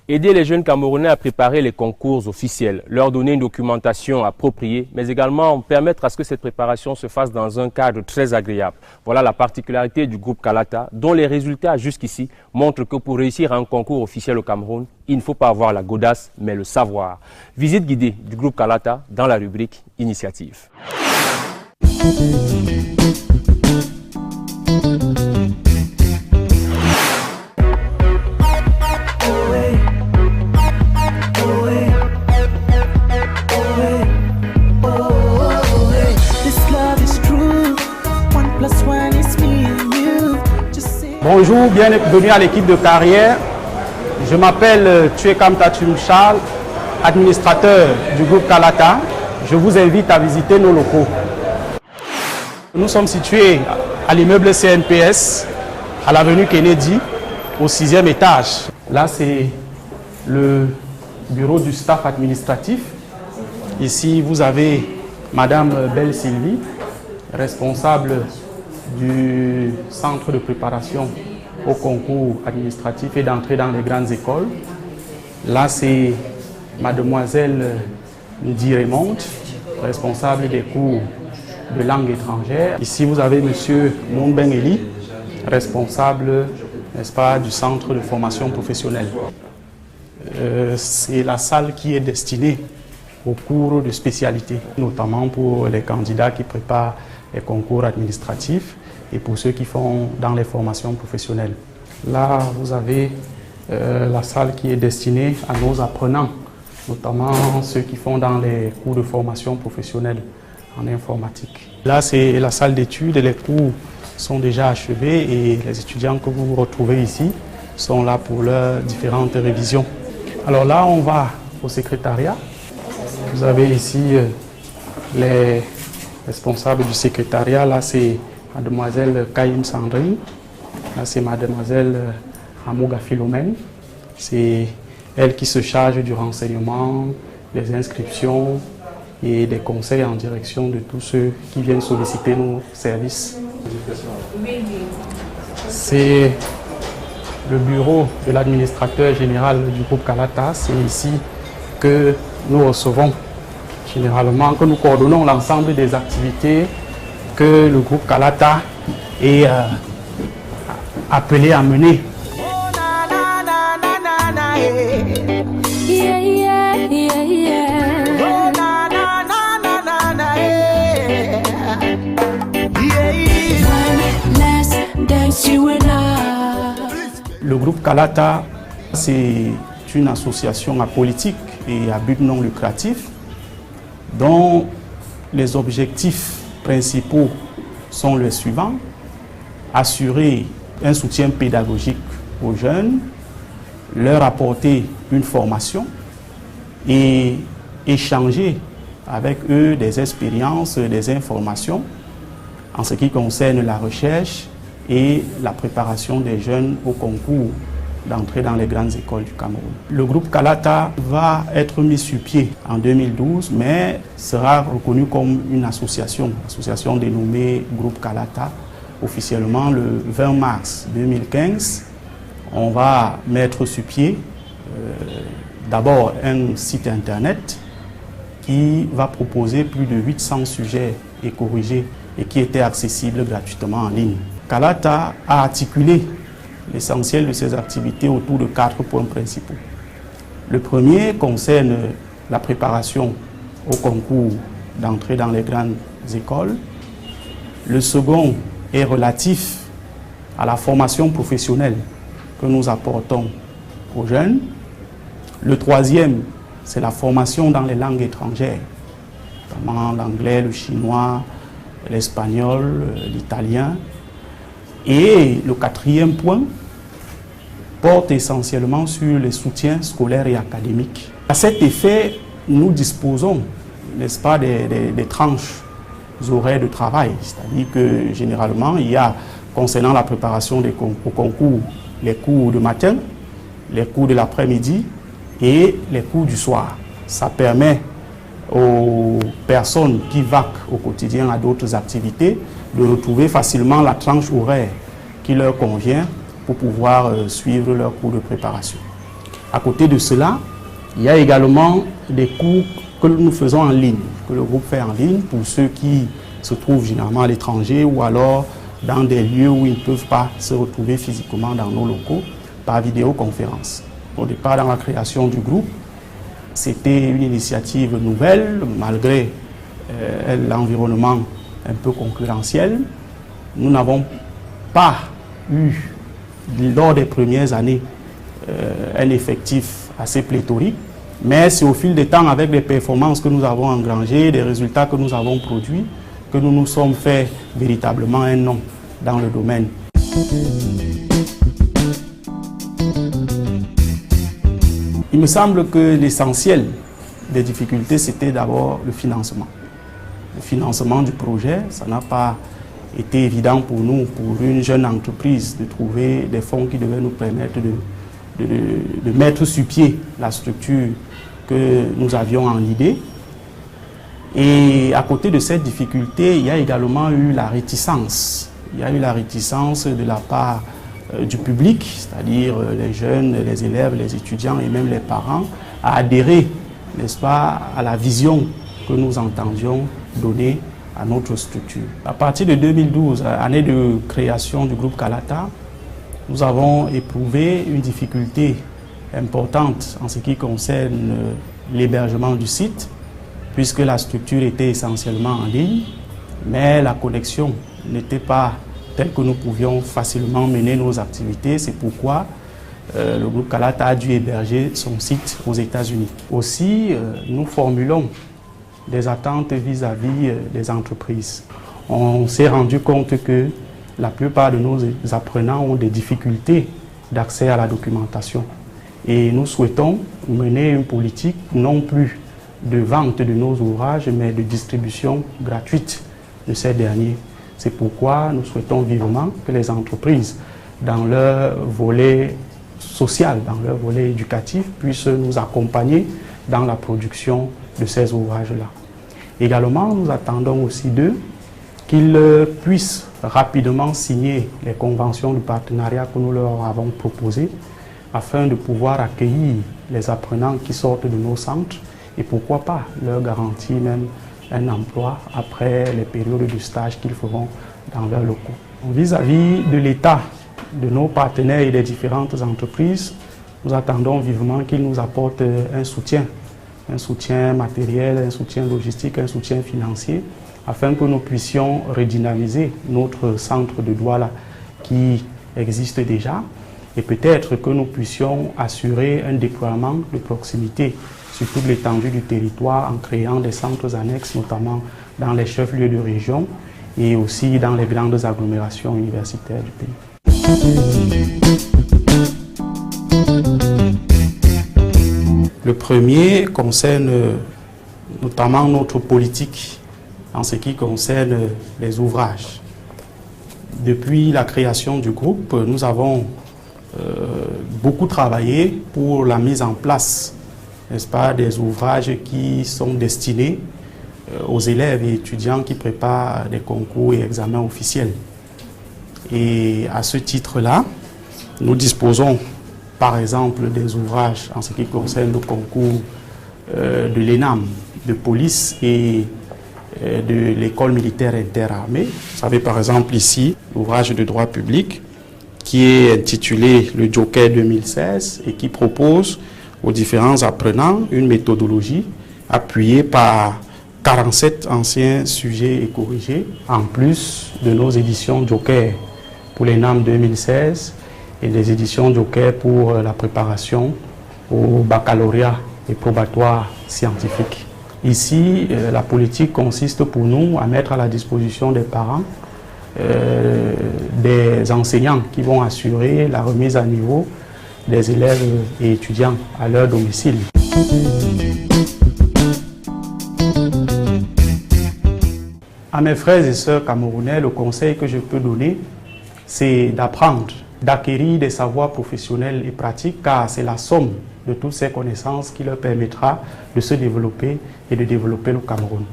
Aider les jeunes Camerounais à préparer les concours officiels, leur donner une documentation appropriée, mais également permettre à ce que cette préparation se fasse dans un cadre très agréable. Voilà la particularité du groupe Kalata, dont les résultats jusqu'ici montrent que pour réussir un concours officiel au Cameroun, il ne faut pas avoir la godasse, mais le savoir. Visite guidée du groupe Kalata dans la rubrique Initiative. Bonjour, bienvenue à l'équipe de carrière. Je m'appelle Tuekam Tatum Charles, administrateur du groupe Kalata. Je vous invite à visiter nos locaux. Nous sommes situés à l'immeuble CNPS, à l'avenue Kennedy, au 6e étage. Là, c'est le bureau du staff administratif. Ici, vous avez Madame Belle Sylvie, responsable du centre de préparation au concours administratif et d'entrée dans les grandes écoles. Là, c'est Mademoiselle Ndi Raymond, responsable des cours de langue étrangère. Ici, vous avez Monsieur Mounben Eli, responsable, n'est-ce pas, du centre de formation professionnelle. C'est la salle qui est destinée aux cours de spécialité, notamment pour les candidats qui préparent les concours administratifs et pour ceux qui font dans les formations professionnelles. Là, vous avez la salle qui est destinée à nos apprenants, notamment ceux qui font dans les cours de formation professionnelle en informatique. Là, c'est la salle d'études et les cours sont déjà achevés et les étudiants que vous retrouvez ici sont là pour leurs différentes révisions. Alors là, on va au secrétariat. Vous avez ici les responsables du secrétariat. Là, c'est Mademoiselle Kaïm Sandrine. Là, c'est Mademoiselle Amouga Philomène. C'est elle qui se charge du renseignement, des inscriptions et des conseils en direction de tous ceux qui viennent solliciter nos services. C'est le bureau de l'administrateur général du groupe Kalata. C'est ici que nous recevons généralement, que nous coordonnons l'ensemble des activités que le groupe Kalata est appelé à mener. Le groupe Kalata, c'est une association apolitique et à but non lucratif dont les objectifs principaux sont les suivants: assurer un soutien pédagogique aux jeunes, leur apporter une formation et échanger avec eux des expériences, des informations en ce qui concerne la recherche et la préparation des jeunes au concours d'entrée dans les grandes écoles du Cameroun. Le groupe Kalata va être mis sur pied en 2012, mais sera reconnu comme une association dénommée Groupe Kalata. Officiellement, le 20 mars 2015, on va mettre sur pied d'abord un site internet qui va proposer plus de 800 sujets et corrigés et qui était accessible gratuitement en ligne. Kalata a articulé l'essentiel de ses activités autour de 4 points principaux. Le premier concerne la préparation au concours d'entrée dans les grandes écoles. Le second est relatif à la formation professionnelle que nous apportons aux jeunes. Le troisième, c'est la formation dans les langues étrangères, notamment l'anglais, le chinois, l'espagnol, l'italien. Et le quatrième point porte essentiellement sur les soutiens scolaires et académiques. À cet effet, nous disposons, n'est-ce pas, des tranches horaires de travail. C'est-à-dire que généralement, il y a, concernant la préparation au concours, les cours de matin, les cours de l'après-midi et les cours du soir. Ça permet aux personnes qui vaquent au quotidien à d'autres activités de retrouver facilement la tranche horaire qui leur convient pour pouvoir suivre leur cours de préparation. À côté de cela, il y a également des cours que nous faisons en ligne, que le groupe fait en ligne pour ceux qui se trouvent généralement à l'étranger ou alors dans des lieux où ils ne peuvent pas se retrouver physiquement dans nos locaux par vidéoconférence. Au départ, dans la création du groupe, c'était une initiative nouvelle, malgré l'environnement un peu concurrentiel. Nous n'avons pas eu, lors des premières années, un effectif assez pléthorique, mais c'est au fil des temps, avec les performances que nous avons engrangées, des résultats que nous avons produits, que nous nous sommes fait véritablement un nom dans le domaine. Il me semble que l'essentiel des difficultés, c'était d'abord le financement. Le financement du projet, ça n'a pas été évident pour nous, pour une jeune entreprise, de trouver des fonds qui devaient nous permettre de mettre sur pied la structure que nous avions en idée. Et à côté de cette difficulté, il y a également eu la réticence. Il y a eu la réticence de la part du public, c'est-à-dire les jeunes, les élèves, les étudiants et même les parents, à adhérer, n'est-ce pas, à la vision que nous entendions donner à notre structure. À partir de 2012, année de création du groupe Kalata, nous avons éprouvé une difficulté importante en ce qui concerne l'hébergement du site, puisque la structure était essentiellement en ligne, mais la connexion n'était pas telle que nous pouvions facilement mener nos activités. C'est pourquoi le groupe Kalata a dû héberger son site aux États-Unis. Aussi, nous formulons des attentes vis-à-vis des entreprises. On s'est rendu compte que la plupart de nos apprenants ont des difficultés d'accès à la documentation. Et nous souhaitons mener une politique non plus de vente de nos ouvrages, mais de distribution gratuite de ces derniers. C'est pourquoi nous souhaitons vivement que les entreprises, dans leur volet social, dans leur volet éducatif, puissent nous accompagner dans la production de ces ouvrages-là. Également, nous attendons aussi d'eux qu'ils puissent rapidement signer les conventions de partenariat que nous leur avons proposées afin de pouvoir accueillir les apprenants qui sortent de nos centres et pourquoi pas leur garantir même un emploi après les périodes de stage qu'ils feront dans leurs locaux. Vis-à-vis de l'État, de nos partenaires et des différentes entreprises, nous attendons vivement qu'ils nous apportent un soutien matériel, un soutien logistique, un soutien financier, afin que nous puissions redynamiser notre centre de Douala qui existe déjà et peut-être que nous puissions assurer un déploiement de proximité sur toute l'étendue du territoire en créant des centres annexes, notamment dans les chefs-lieux de région et aussi dans les grandes agglomérations universitaires du pays. Le premier concerne notamment notre politique en ce qui concerne les ouvrages. Depuis la création du groupe, nous avons beaucoup travaillé pour la mise en place, n'est-ce pas, des ouvrages qui sont destinés aux élèves et étudiants qui préparent des concours et examens officiels. Et à ce titre-là, nous disposons par exemple des ouvrages en ce qui concerne le concours de l'ENAM, de police et de l'école militaire interarmée. Vous savez par exemple ici l'ouvrage de droit public qui est intitulé le Joker 2016 et qui propose aux différents apprenants une méthodologie appuyée par 47 anciens sujets et corrigés, en plus de nos éditions Joker pour l'ENAM 2016 et des éditions Joker pour la préparation au baccalauréat et probatoire scientifique. Ici, la politique consiste pour nous à mettre à la disposition des parents des enseignants qui vont assurer la remise à niveau des élèves et étudiants à leur domicile. À mes frères et sœurs camerounais, le conseil que je peux donner, c'est d'apprendre, d'acquérir des savoirs professionnels et pratiques, car c'est la somme de toutes ces connaissances qui leur permettra de se développer et de développer le Cameroun.